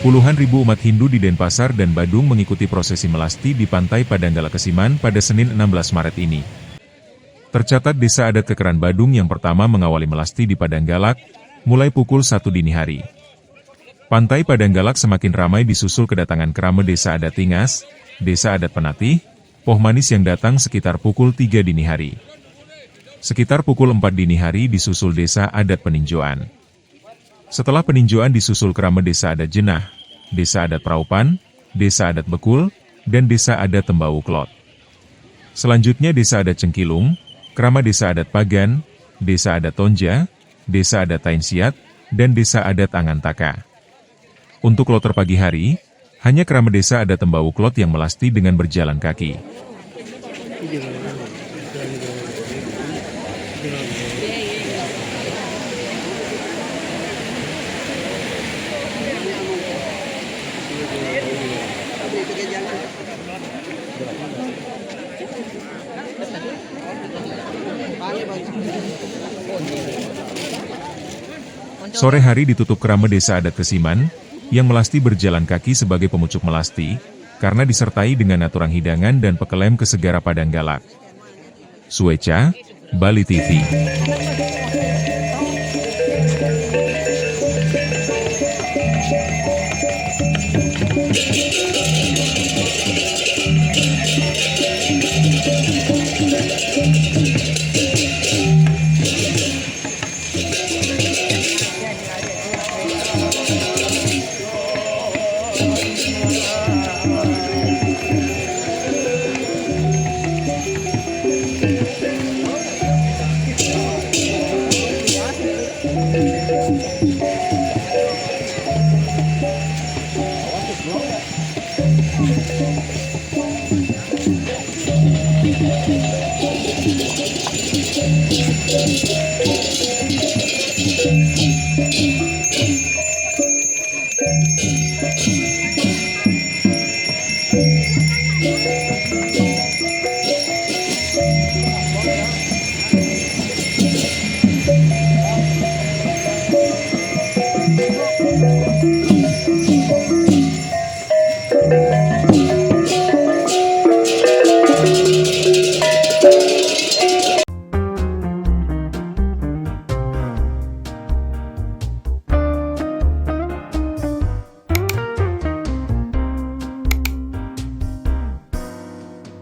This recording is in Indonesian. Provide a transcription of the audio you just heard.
Puluhan ribu umat Hindu di Denpasar dan Badung mengikuti prosesi melasti di Pantai Padanggalak Kesiman pada Senin 16 Maret ini. Tercatat desa adat Kekeran Badung yang pertama mengawali melasti di Padanggalak, mulai pukul 1 dini hari. Pantai Padanggalak semakin ramai disusul kedatangan kerama desa adat Tingas, desa adat Penatih, Poh Manis yang datang sekitar pukul 3 dini hari. Sekitar pukul 4 dini hari disusul desa adat Peninjauan. Setelah peninjauan disusul kerama desa adat Jenah, desa adat Praupan, desa adat Bekul, dan desa adat Tembau Klot. Selanjutnya desa adat Cengkilung, kerama desa adat Pagan, desa adat Tonja, desa adat Tainsiat, dan desa adat Angantaka. Untuk kloter pagi hari, hanya kerama desa adat Tembau Klot yang melasti dengan berjalan kaki. Sore hari ditutup kerama desa adat Kesiman, yang melasti berjalan kaki sebagai pemucuk melasti, karena disertai dengan aturan hidangan dan pekelem ke Segara Padanggalak. Sueca, Bali TV. Thank you.